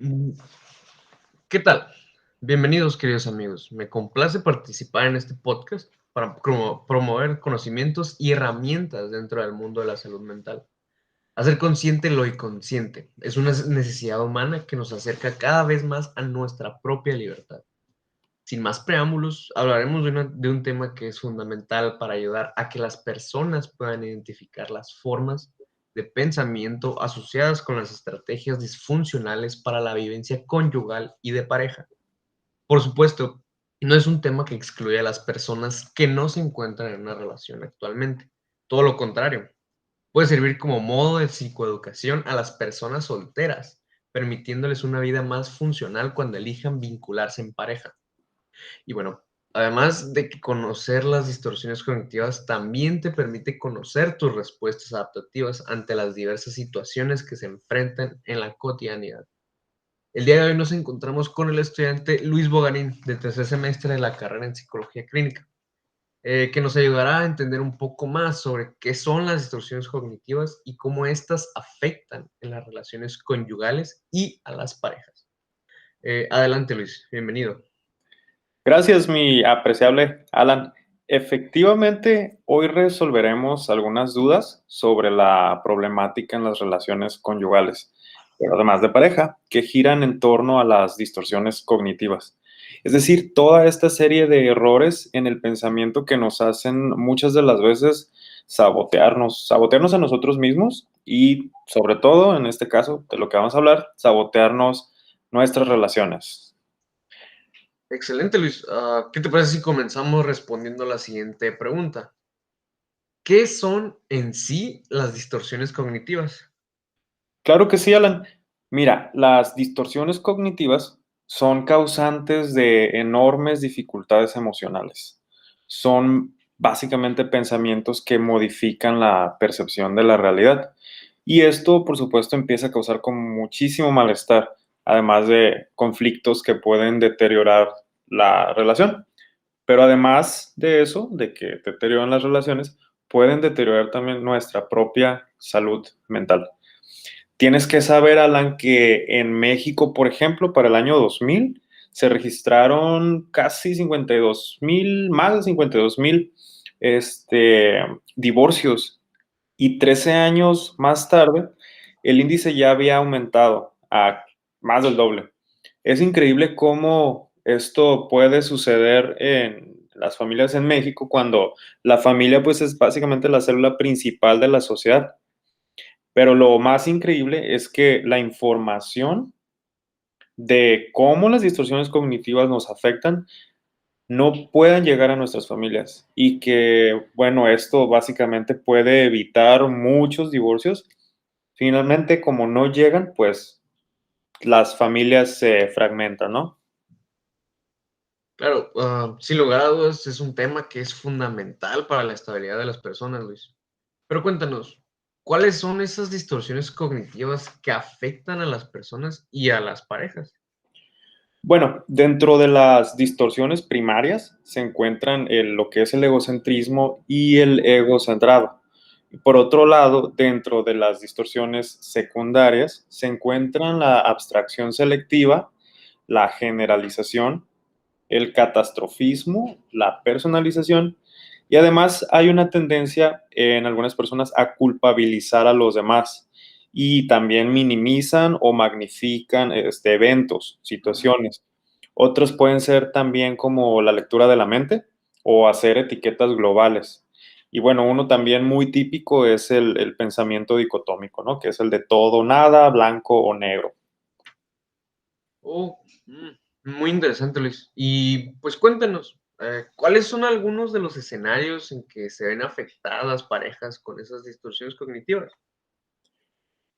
Mm, ¿Qué tal? Bienvenidos, queridos amigos. Me complace participar en este podcast para promover conocimientos y herramientas dentro del mundo de la salud mental. Hacer consciente lo inconsciente es una necesidad humana que nos acerca cada vez más a nuestra propia libertad. Sin más preámbulos, hablaremos de un tema que es fundamental para ayudar a que las personas puedan identificar las formas de pensamiento asociadas con las estrategias disfuncionales para la vivencia conyugal y de pareja. Por supuesto, no es un tema que excluye a las personas que no se encuentran en una relación actualmente. Todo lo contrario, puede servir como modo de psicoeducación a las personas solteras, permitiéndoles una vida más funcional cuando elijan vincularse en pareja. Y bueno, además de que conocer las distorsiones cognitivas también te permite conocer tus respuestas adaptativas ante las diversas situaciones que se enfrentan en la cotidianidad. El día de hoy nos encontramos con el estudiante Luis Bogarín, de tercer semestre de la carrera en Psicología Clínica, que nos ayudará a entender un poco más sobre qué son las distorsiones cognitivas y cómo éstas afectan en las relaciones conyugales y a las parejas. Adelante, Luis, bienvenido. Gracias, mi apreciable Alan. Efectivamente, hoy resolveremos algunas dudas sobre la problemática en las relaciones conyugales, pero además de pareja, que giran en torno a las distorsiones cognitivas. Es decir, toda esta serie de errores en el pensamiento que nos hacen muchas de las veces sabotearnos a nosotros mismos y, sobre todo, en este caso, de lo que vamos a hablar, sabotearnos nuestras relaciones. Excelente, Luis. ¿Qué te parece si comenzamos respondiendo a la siguiente pregunta? ¿Qué son en sí las distorsiones cognitivas? Claro que sí, Alan. Mira, las distorsiones cognitivas son causantes de enormes dificultades emocionales. Son básicamente pensamientos que modifican la percepción de la realidad. Y esto, por supuesto, empieza a causar como muchísimo malestar, además de conflictos que pueden deteriorar la relación. Pero además de eso, de que deterioran las relaciones, pueden deteriorar también nuestra propia salud mental. Tienes que saber, Alan, que en México, por ejemplo, para el año 2000 se registraron casi 52,000, más de 52,000 divorcios, y 13 años más tarde el índice ya había aumentado a más del doble. Es increíble cómo esto puede suceder en las familias en México cuando la familia pues es básicamente la célula principal de la sociedad. Pero lo más increíble es que la información de cómo las distorsiones cognitivas nos afectan no puedan llegar a nuestras familias y que, bueno, esto básicamente puede evitar muchos divorcios. Finalmente, como no llegan, pues las familias se fragmentan, ¿no? Claro, sin lugar a dudas es un tema que es fundamental para la estabilidad de las personas, Luis. Pero cuéntanos, ¿cuáles son esas distorsiones cognitivas que afectan a las personas y a las parejas? Bueno, dentro de las distorsiones primarias se encuentran lo que es el egocentrismo y el egocentrado. Por otro lado, dentro de las distorsiones secundarias se encuentran la abstracción selectiva, la generalización, el catastrofismo, la personalización, y además hay una tendencia en algunas personas a culpabilizar a los demás y también minimizan o magnifican eventos, situaciones. Otros pueden ser también como la lectura de la mente o hacer etiquetas globales. Y bueno, uno también muy típico es el pensamiento dicotómico, ¿no? Que es el de todo o nada, blanco o negro. Oh, muy interesante, Luis. Y pues cuéntanos, ¿cuáles son algunos de los escenarios en que se ven afectadas parejas con esas distorsiones cognitivas?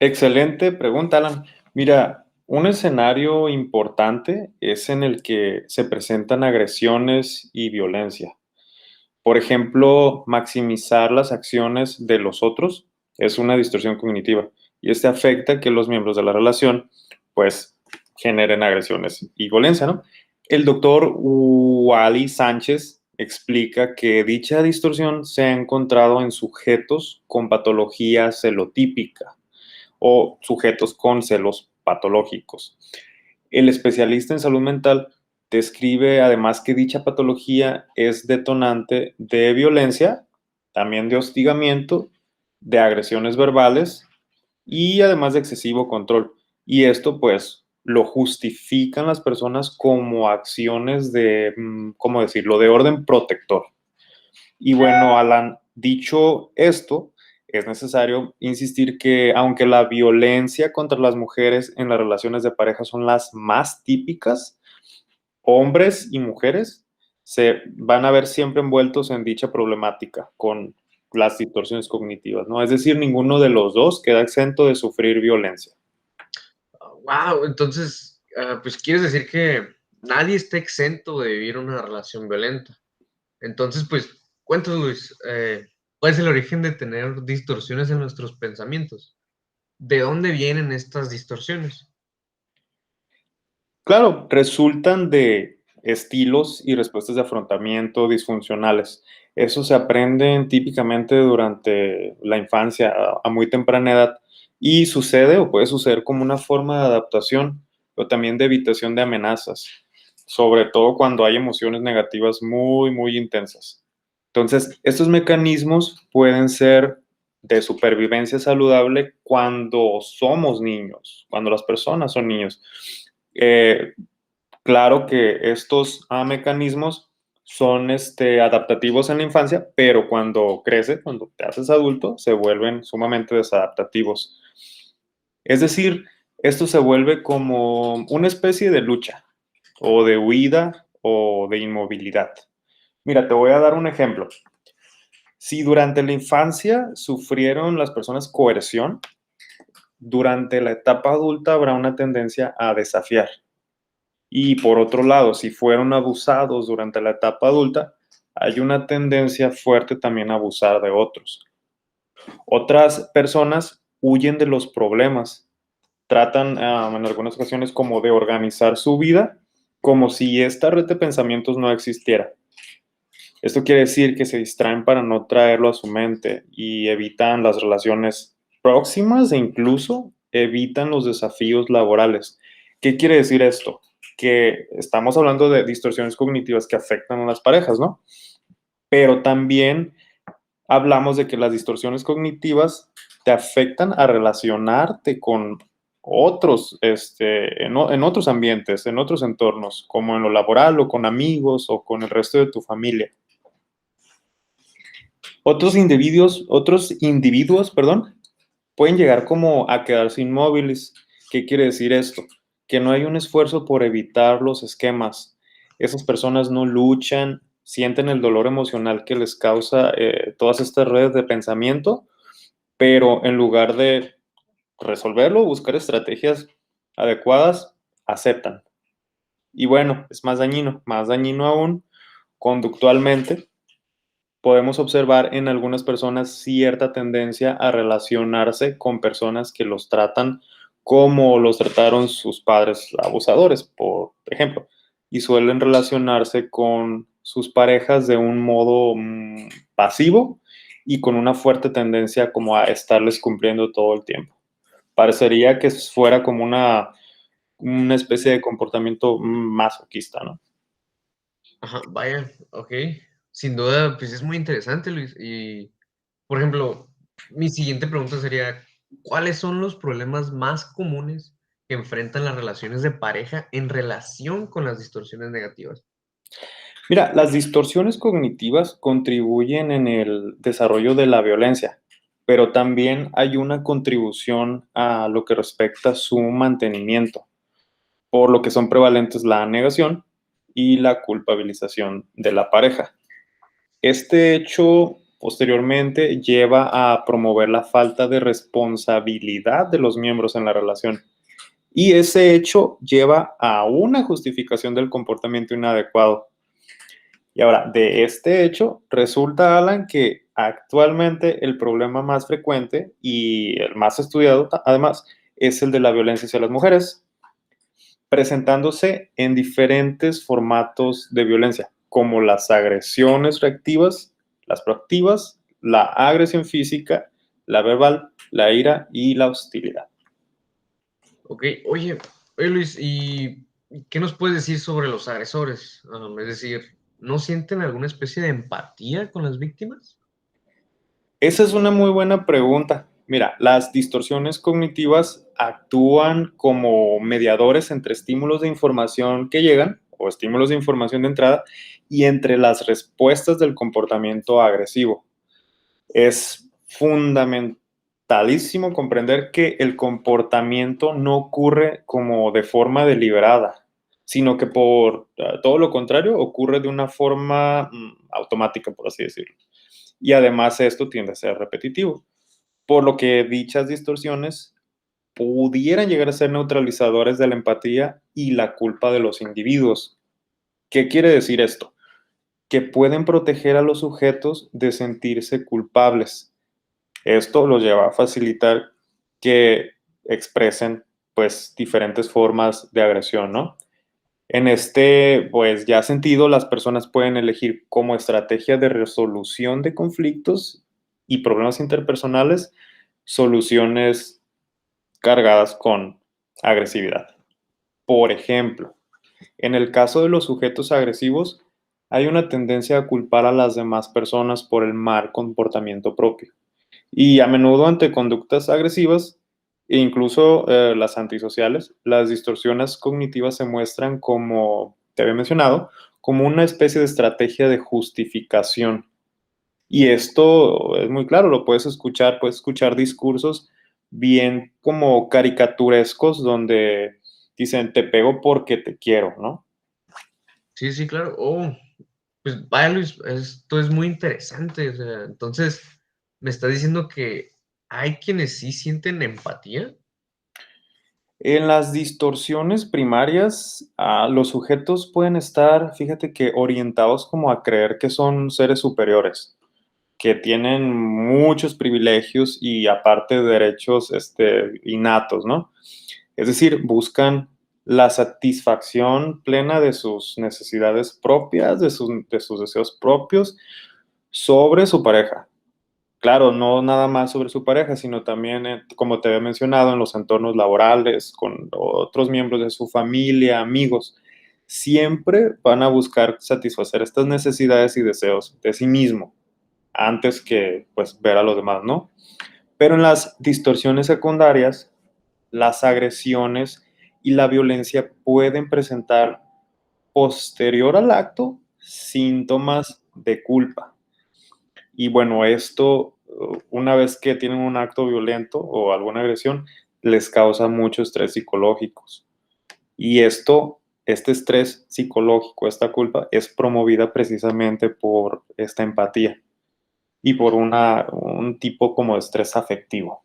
Excelente pregunta, Alan. Mira, un escenario importante es en el que se presentan agresiones y violencia. Por ejemplo, maximizar las acciones de los otros es una distorsión cognitiva y este afecta que los miembros de la relación pues generen agresiones y violencia, ¿no? El doctor Wally Sánchez explica que dicha distorsión se ha encontrado en sujetos con patología celotípica o sujetos con celos patológicos. El especialista en salud mental describe además que dicha patología es detonante de violencia, también de hostigamiento, de agresiones verbales y además de excesivo control. Y esto pues lo justifican las personas como acciones de, ¿cómo decirlo?, de orden protector. Y bueno, Alan, dicho esto, es necesario insistir que aunque la violencia contra las mujeres en las relaciones de pareja son las más típicas, hombres y mujeres se van a ver siempre envueltos en dicha problemática con las distorsiones cognitivas, ¿no? Es decir, ninguno de los dos queda exento de sufrir violencia. Wow, entonces, pues quieres decir que nadie está exento de vivir una relación violenta. Entonces, pues, cuéntanos, Luis, ¿cuál es el origen de tener distorsiones en nuestros pensamientos? ¿De dónde vienen estas distorsiones? Claro, resultan de estilos y respuestas de afrontamiento disfuncionales. Eso se aprenden típicamente durante la infancia a muy temprana edad y sucede o puede suceder como una forma de adaptación o también de evitación de amenazas, sobre todo cuando hay emociones negativas muy, muy intensas. Entonces, estos mecanismos pueden ser de supervivencia saludable cuando somos niños, cuando las personas son niños. Eh, claro que estos mecanismos son adaptativos en la infancia, pero cuando crece, cuando te haces adulto, se vuelven sumamente desadaptativos. Es decir, esto se vuelve como una especie de lucha o de huida o de inmovilidad. Mira, te voy a dar un ejemplo. Si durante la infancia sufrieron las personas coerción, durante la etapa adulta habrá una tendencia a desafiar. Y por otro lado, si fueron abusados durante la etapa adulta, hay una tendencia fuerte también a abusar de otros. Otras personas huyen de los problemas, tratan en algunas ocasiones como de organizar su vida como si esta red de pensamientos no existiera. Esto quiere decir que se distraen para no traerlo a su mente y evitan las relaciones próximas e incluso evitan los desafíos laborales. ¿Qué quiere decir esto? Que estamos hablando de distorsiones cognitivas que afectan a las parejas, ¿no? Pero también hablamos de que las distorsiones cognitivas te afectan a relacionarte con otros, en otros ambientes, en otros entornos, como en lo laboral o con amigos o con el resto de tu familia. Otros individuos, perdón, pueden llegar como a quedarse inmóviles. ¿Qué quiere decir esto? Que no hay un esfuerzo por evitar los esquemas. Esas personas no luchan, sienten el dolor emocional que les causa todas estas redes de pensamiento, pero en lugar de resolverlo, buscar estrategias adecuadas, aceptan. Y bueno, es más dañino aún conductualmente. Podemos observar en algunas personas cierta tendencia a relacionarse con personas que los tratan como los trataron sus padres abusadores, por ejemplo, y suelen relacionarse con sus parejas de un modo pasivo y con una fuerte tendencia como a estarles cumpliendo todo el tiempo. Parecería que fuera como una especie de comportamiento masoquista, ¿no? Ajá, vaya, ok. Sin duda, pues es muy interesante, Luis. Y, por ejemplo, mi siguiente pregunta sería, ¿cuáles son los problemas más comunes que enfrentan las relaciones de pareja en relación con las distorsiones negativas? Mira, las distorsiones cognitivas contribuyen en el desarrollo de la violencia, pero también hay una contribución a lo que respecta a su mantenimiento, por lo que son prevalentes la negación y la culpabilización de la pareja. Este hecho posteriormente lleva a promover la falta de responsabilidad de los miembros en la relación. Y ese hecho lleva a una justificación del comportamiento inadecuado. Y ahora, de este hecho, resulta, Alan, que actualmente el problema más frecuente y el más estudiado, además, es el de la violencia hacia las mujeres, presentándose en diferentes formatos de violencia, como las agresiones reactivas, las proactivas, la agresión física, la verbal, la ira y la hostilidad. Ok, oye, Luis, y ¿Qué nos puedes decir sobre los agresores? Es decir, ¿no sienten alguna especie de empatía con las víctimas? Esa es una muy buena pregunta. Mira, las distorsiones cognitivas actúan como mediadores entre estímulos de información que llegan o estímulos de información de entrada y entre las respuestas del comportamiento agresivo. Es fundamentalísimo comprender que el comportamiento no ocurre como de forma deliberada, sino que por todo lo contrario ocurre de una forma automática, por así decirlo. Y además esto tiende a ser repetitivo, por lo que dichas distorsiones pudieran llegar a ser neutralizadores de la empatía y la culpa de los individuos. ¿Qué quiere decir esto? Que pueden proteger a los sujetos de sentirse culpables. Esto los lleva a facilitar que expresen pues diferentes formas de agresión, ¿no? En este, pues ya sentido, las personas pueden elegir como estrategia de resolución de conflictos y problemas interpersonales soluciones cargadas con agresividad. Por ejemplo, en el caso de los sujetos agresivos, hay una tendencia a culpar a las demás personas por el mal comportamiento propio. Y a menudo ante conductas agresivas e incluso las antisociales, las distorsiones cognitivas se muestran como, te había mencionado, como una especie de estrategia de justificación. Y esto es muy claro, lo puedes escuchar discursos bien como caricaturescos donde dicen, te pego porque te quiero, ¿no? Sí, sí, claro. Oh, pues vaya Luis, esto es muy interesante. O sea, entonces, ¿me está diciendo que hay quienes sí sienten empatía? En las distorsiones primarias, los sujetos pueden estar, fíjate que orientados como a creer que son seres superiores, que tienen muchos privilegios y aparte derechos innatos, ¿no? Es decir, buscan la satisfacción plena de sus necesidades propias, de sus deseos propios sobre su pareja. Claro, no nada más sobre su pareja, sino también, como te había mencionado, en los entornos laborales, con otros miembros de su familia, amigos. Siempre van a buscar satisfacer estas necesidades y deseos de sí mismo antes que pues ver a los demás, ¿no? Pero en las distorsiones secundarias, las agresiones y la violencia pueden presentar posterior al acto síntomas de culpa. Y bueno, esto, una vez que tienen un acto violento o alguna agresión, les causa mucho estrés psicológico. Y este estrés psicológico, esta culpa, es promovida precisamente por esta empatía y por un tipo como de estrés afectivo.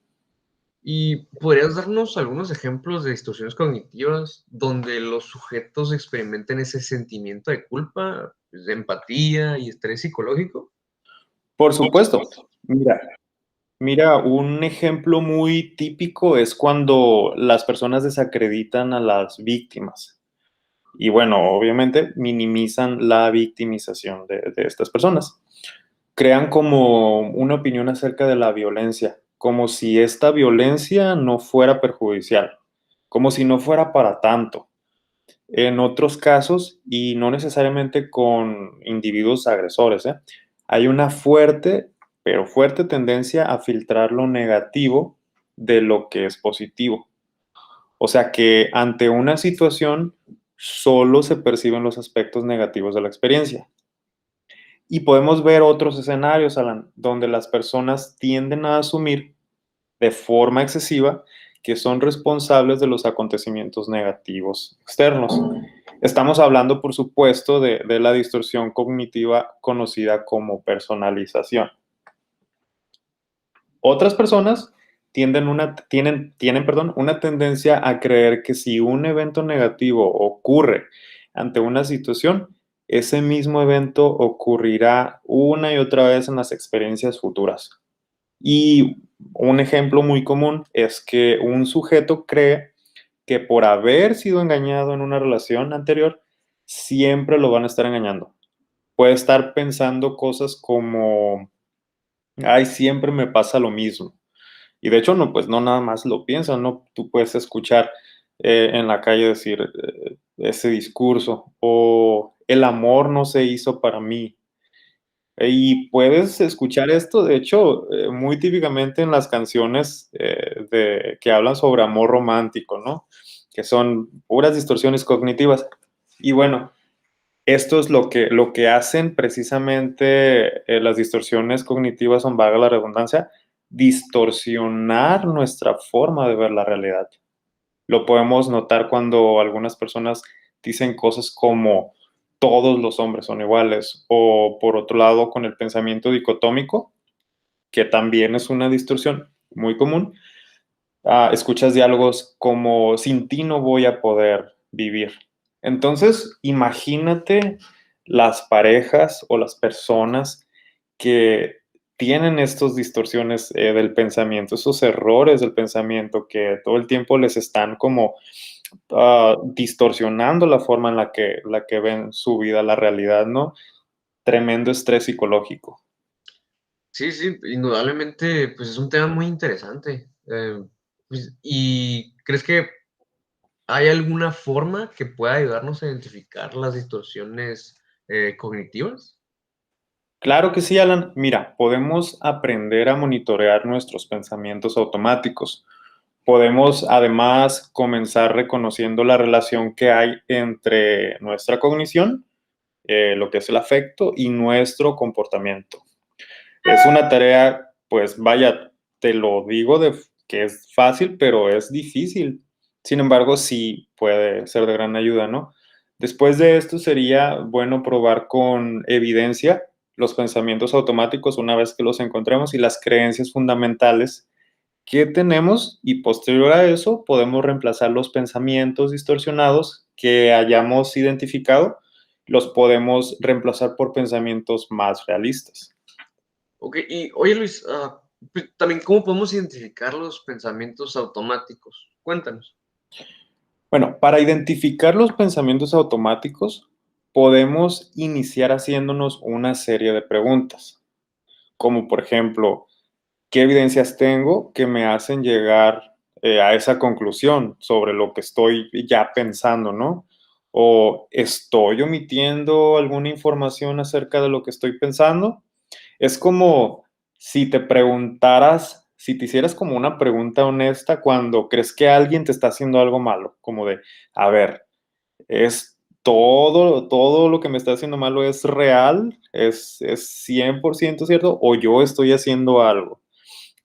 ¿Y podrías darnos algunos ejemplos de distorsiones cognitivas donde los sujetos experimenten ese sentimiento de culpa, pues, de empatía y estrés psicológico? Por supuesto, mira, un ejemplo muy típico es cuando las personas desacreditan a las víctimas. Y bueno, obviamente minimizan la victimización de estas personas. Crean como una opinión acerca de la violencia, como si esta violencia no fuera perjudicial, como si no fuera para tanto. En otros casos, y no necesariamente con individuos agresores, hay una fuerte, pero fuerte tendencia a filtrar lo negativo de lo que es positivo. O sea que ante una situación solo se perciben los aspectos negativos de la experiencia. Y podemos ver otros escenarios, Alan, donde las personas tienden a asumir de forma excesiva que son responsables de los acontecimientos negativos externos. Estamos hablando, por supuesto, de la distorsión cognitiva conocida como personalización. Otras personas tienen una tendencia a creer que si un evento negativo ocurre ante una situación, ese mismo evento ocurrirá una y otra vez en las experiencias futuras. Y un ejemplo muy común es que un sujeto cree que por haber sido engañado en una relación anterior, siempre lo van a estar engañando. Puede estar pensando cosas como, ay, siempre me pasa lo mismo. Y de hecho, no, pues no nada más lo piensan, ¿no? Tú puedes escuchar en la calle decir, ese discurso, o el amor no se hizo para mí. Y puedes escuchar esto, de hecho, muy típicamente en las canciones que hablan sobre amor romántico, ¿no? Que son puras distorsiones cognitivas. Y bueno, esto es lo que hacen precisamente las distorsiones cognitivas, son, valga la redundancia, distorsionar nuestra forma de ver la realidad. Lo podemos notar cuando algunas personas dicen cosas como todos los hombres son iguales, o por otro lado con el pensamiento dicotómico, que también es una distorsión muy común. Escuchas diálogos como sin ti no voy a poder vivir. Entonces, imagínate las parejas o las personas que tienen estas distorsiones del pensamiento, esos errores del pensamiento que todo el tiempo les están como distorsionando la forma en la que ven su vida, la realidad, ¿no? Tremendo estrés psicológico. Sí, sí, indudablemente, pues es un tema muy interesante. Pues, ¿y crees que hay alguna forma que pueda ayudarnos a identificar las distorsiones cognitivas? Claro que sí, Alan. Mira, podemos aprender a monitorear nuestros pensamientos automáticos. Podemos además comenzar reconociendo la relación que hay entre nuestra cognición, lo que es el afecto, y nuestro comportamiento. Es una tarea, pues vaya, te lo digo que es fácil, pero es difícil. Sin embargo, sí puede ser de gran ayuda, ¿no? Después de esto sería bueno probar con evidencia los pensamientos automáticos una vez que los encontremos y las creencias fundamentales que tenemos, y posterior a eso podemos reemplazar los pensamientos distorsionados que hayamos identificado, los podemos reemplazar por pensamientos más realistas. Ok, y oye Luis, pues, también cómo podemos identificar los pensamientos automáticos. Cuéntanos. Bueno, para identificar los pensamientos automáticos, podemos iniciar haciéndonos una serie de preguntas, como por ejemplo, ¿qué evidencias tengo que me hacen llegar a esa conclusión sobre lo que estoy ya pensando, ¿no? ¿O estoy omitiendo alguna información acerca de lo que estoy pensando? Es como si te preguntaras, si te hicieras como una pregunta honesta cuando crees que alguien te está haciendo algo malo, como de, a ver, ¿es todo lo que me está haciendo malo es real? ¿Es 100% cierto? ¿O yo estoy haciendo algo?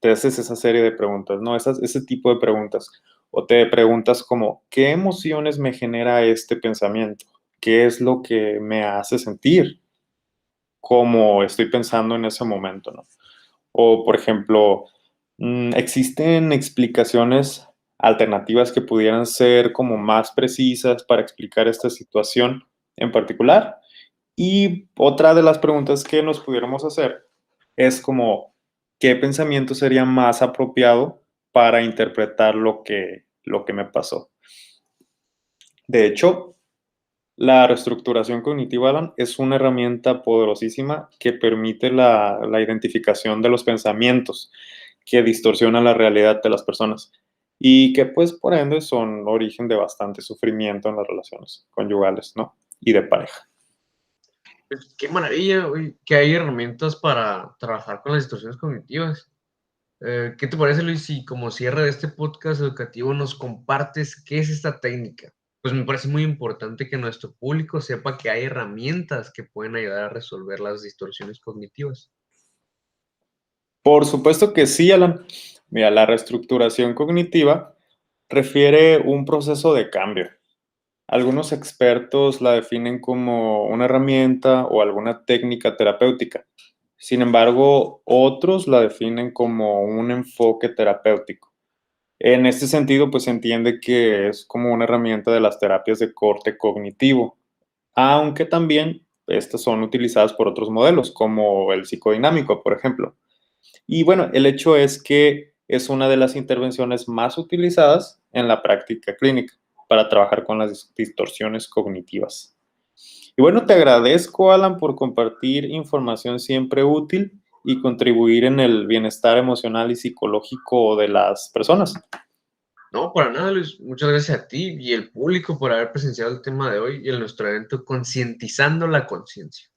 Te haces esa serie de preguntas, ¿no? Ese tipo de preguntas. O te preguntas como, ¿qué emociones me genera este pensamiento? ¿Qué es lo que me hace sentir como estoy pensando en ese momento, ¿no? O, por ejemplo, ¿existen explicaciones alternativas que pudieran ser como más precisas para explicar esta situación en particular? Y otra de las preguntas que nos pudiéramos hacer es como, ¿qué pensamiento sería más apropiado para interpretar lo que me pasó? De hecho, la reestructuración cognitiva, Alan, es una herramienta poderosísima que permite la identificación de los pensamientos que distorsionan la realidad de las personas y que, pues, por ende, son origen de bastante sufrimiento en las relaciones conyugales, ¿no? Y de pareja. Pues, qué maravilla, güey, que hay herramientas para trabajar con las distorsiones cognitivas. ¿Qué te parece, Luis, si como cierre de este podcast educativo nos compartes qué es esta técnica? Pues me parece muy importante que nuestro público sepa que hay herramientas que pueden ayudar a resolver las distorsiones cognitivas. Por supuesto que sí, Alan. Mira, la reestructuración cognitiva refiere un proceso de cambio. Algunos expertos la definen como una herramienta o alguna técnica terapéutica. Sin embargo, otros la definen como un enfoque terapéutico. En este sentido, pues se entiende que es como una herramienta de las terapias de corte cognitivo, aunque también estas son utilizadas por otros modelos, como el psicodinámico, por ejemplo. Y bueno, el hecho es que es una de las intervenciones más utilizadas en la práctica clínica para trabajar con las distorsiones cognitivas. Y bueno, te agradezco, Alan, por compartir información siempre útil y contribuir en el bienestar emocional y psicológico de las personas. No, para nada, Luis. Muchas gracias a ti y el público por haber presenciado el tema de hoy y en nuestro evento Concientizando la Conciencia.